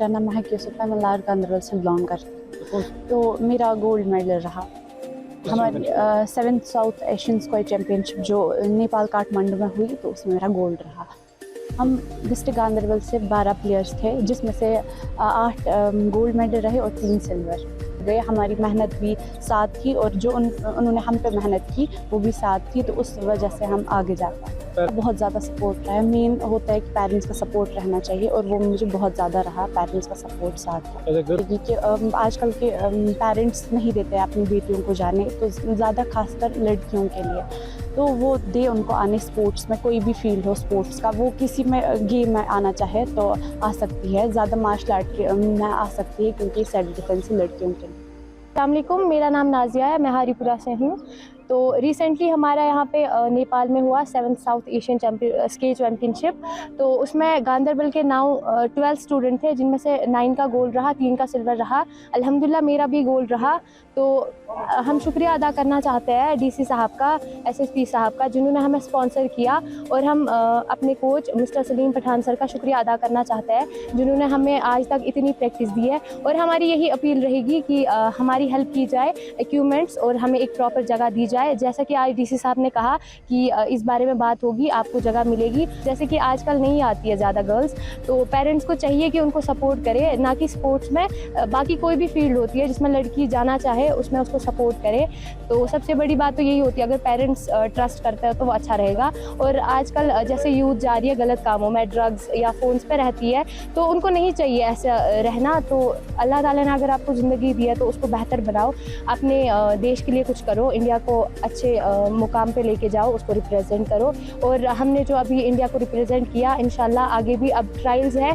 मेरा नाम महक यूसुफ है, मैं लार गांधरबल से बिलोंग करती हूँ। तो मेरा गोल्ड मेडल रहा हमारी 7th south Asian square championship जो नेपाल काठमांडू में हुई, तो उसमें मेरा गोल्ड रहा। हम डिस्ट्रिक्ट गांधरबल से 12 प्लेयर्स थे, जिसमें से 8 गोल्ड मेडल रहे और 3 सिल्वर गए। हमारी मेहनत भी साथ थी और जो उन्होंने हम पे मेहनत की वो भी साथ थी, तो उस वजह से हम आगे जा पाए। बहुत ज़्यादा सपोर्ट रहा है। मेन होता है कि पेरेंट्स का सपोर्ट रहना चाहिए और वो मुझे बहुत ज़्यादा रहा, पेरेंट्स का सपोर्ट साथ था। क्योंकि आजकल के पेरेंट्स नहीं देते अपनी बेटियों को जाने, तो ज़्यादा खासकर लड़कियों के लिए, तो वो दे उनको आने। स्पोर्ट्स में कोई भी फील्ड हो स्पोर्ट्स का, वो किसी में गेम में आना चाहे तो आ सकती है, ज़्यादा मार्शल आर्ट में आ सकती है, क्योंकि सेल्फ डिफेंस लड़कियों के लिए। अस्सलाम वालेकुम, मेरा नाम नाजिया है, मैं हरिपुरा से हूँ। तो रिसेंटली हमारा यहाँ पे नेपाल में हुआ 7th south Asian scale championship. तो उसमें गांधरबल के नाउ 12 स्टूडेंट थे, जिनमें से 9 का गोल्ड रहा, 3 का सिल्वर रहा। अल्हम्दुलिल्लाह मेरा भी गोल्ड रहा। तो हम शुक्रिया अदा करना चाहते हैं डीसी साहब का, एसएसपी साहब का, जिन्होंने हमें स्पॉन्सर किया, और हम अपने coach mister Salim Pathan sir का शुक्रिया अदा करना चाहते हैं, जिन्होंने हमें आज तक इतनी प्रैक्टिस दी है। और हमारी यही अपील रहेगी कि हमारी हेल्प की जाए, इक्विपमेंट्स और हमें एक प्रॉपर जगह दी जाए। जैसा कि आज डीसी साहब ने कहा कि इस बारे में बात होगी, आपको जगह मिलेगी। जैसे कि आजकल नहीं आती है ज़्यादा गर्ल्स, तो पेरेंट्स को चाहिए कि उनको सपोर्ट करे, ना कि स्पोर्ट्स में, बाकी कोई भी फील्ड होती है जिसमें लड़की जाना चाहे उसमें उसको सपोर्ट करे। तो सबसे बड़ी बात तो यही होती है, अगर पेरेंट्स ट्रस्ट करते हैं तो वो अच्छा रहेगा। और आजकल जैसे यूथ जा रही है गलत कामों में, ड्रग्स या फ़ोन्स पे रहती है, तो उनको नहीं चाहिए ऐसा रहना। तो अल्लाह ताला ने अगर आपको ज़िंदगी दी है तो उसको बेहतर बनाओ, अपने देश के लिए कुछ करो, इंडिया को अच्छे मुकाम पे लेके जाओ, उसको रिप्रेजेंट करो। और हमने जो अभी इंडिया को रिप्रेजेंट किया, इंशाल्लाह आगे भी अब ट्रायल्स है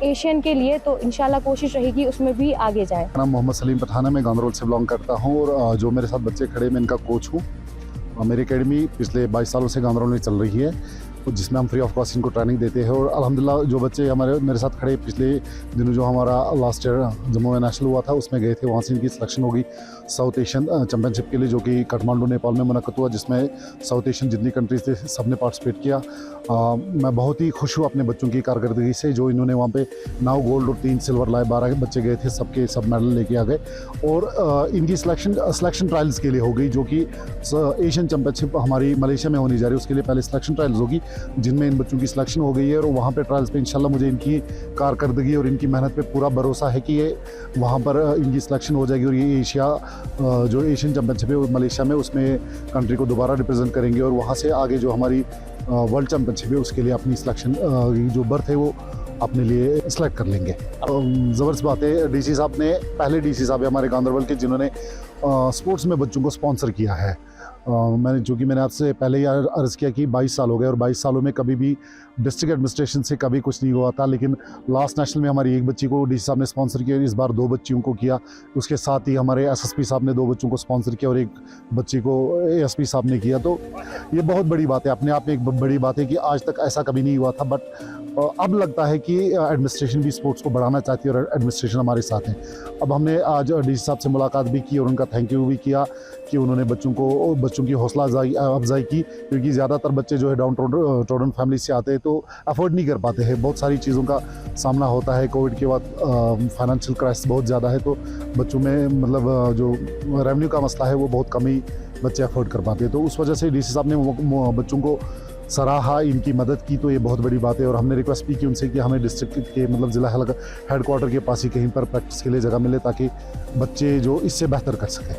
एशियन के लिए, तो इंशाल्लाह कोशिश रहेगी उसमें भी आगे जाए। नाम मोहम्मद सलीम पठान है, मैं गांधरबल से बिलोंग करता हूँ और जो मेरे साथ बच्चे खड़े मैं इनका कोच हूँ। मेरी एकेडमी पिछले 22 सालों से गांधरबल में चल रही है, जिसमें हम फ्री ऑफ कॉस्ट इनको ट्रेनिंग देते हैं। और अल्हम्दुलिल्लाह जो बच्चे मेरे साथ खड़े पिछले दिनों, जो हमारा लास्ट ईयर जम्मू में नेशनल हुआ था, उसमें गए थे, वहाँ से इनकी सिलेक्शन होगी साउथ एशियन चैम्पियनशिप के लिए, जो कि काठमांडू नेपाल में मुनक़्क़द हुआ, जिसमें साउथ एशियन जितनी कंट्रीज़ थे सब ने पार्टिसिपेट किया। मैं बहुत ही खुश हूँ अपने बच्चों की कारकर्दगी से, जो इन्होंने वहाँ पे 9 गोल्ड और 3 सिल्वर लाए। 12 बच्चे गए थे, सबके सब मेडल लेके आ गए। और इनकी सिलेक्शन ट्रायल्स के लिए हो गई, जो कि एशियन चैम्पियनशिप हमारी मलेशिया में होनी जा रही है, उसके लिए पहले सिलेक्शन ट्रायल्स होगी, जिनमें इन बच्चों की सिलेक्शन हो गई है। और वहाँ पे ट्रायल्स पे इंशाल्लाह मुझे इनकी कारकर्दगी और इनकी मेहनत पे पूरा भरोसा है कि ये वहाँ पर इनकी सिलेक्शन हो जाएगी और ये जो एशियन चैम्पियनशिप है मलेशिया में, उसमें कंट्री को दोबारा रिप्रेजेंट करेंगे और वहाँ से आगे जो हमारी वर्ल्ड चैम्पियनशिप है उसके लिए अपनी सिलेक्शन जो बर्थ है वो अपने लिए सिलेक्ट कर लेंगे। ज़बरदस्त बात है, डीसी साहब ने, पहले डीसी साहब है हमारे गांधरबल के, जिन्होंने स्पोर्ट्स में बच्चों को स्पॉन्सर किया है। मैंने आपसे पहले ही अर्ज़ किया कि 22 साल हो गए और 22 सालों में कभी भी डिस्ट्रिक्ट एडमिनिस्ट्रेशन से कभी कुछ नहीं हुआ था। लेकिन लास्ट नेशनल में हमारी एक बच्ची को डीसी साहब ने स्पॉन्सर किया, इस बार 2 बच्चियों को किया। उसके साथ ही हमारे एसएसपी साहब ने 2 बच्चों को स्पॉन्सर किया और एक बच्ची को एएसपी साहब ने किया। तो ये बहुत बड़ी बात है, अपने आप में एक बड़ी बात है कि आज तक ऐसा कभी नहीं हुआ था। बट अब लगता है कि एडमिनिस्ट्रेशन भी स्पोर्ट्स को बढ़ाना चाहती है और एडमिनिस्ट्रेशन हमारे साथ है। अब हमने आज डीसी साहब से मुलाकात भी की और उनका थैंक यू भी किया कि उन्होंने बच्चों की हौसला अफजाई की, क्योंकि ज़्यादातर बच्चे जो है डाउन ट्रोडन फैमिली से आते हैं तो अफोर्ड नहीं कर पाते हैं, बहुत सारी चीज़ों का सामना होता है। कोविड के बाद फाइनेंशियल क्राइसिस बहुत ज़्यादा है, तो बच्चों में मतलब जो रेवेन्यू का मसला है वो बहुत कम ही बच्चे अफोर्ड कर पाते हैं। तो उस वजह से डीसी साहब ने बच्चों को सराहा, इनकी मदद की, तो ये बहुत बड़ी बात है। और हमने रिक्वेस्ट भी की उनसे कि हमें डिस्ट्रिक्ट के मतलब ज़िला हेडक्वार्टर के पास ही कहीं पर प्रैक्टिस के लिए जगह मिले, ताकि बच्चे जो इससे बेहतर कर सकें।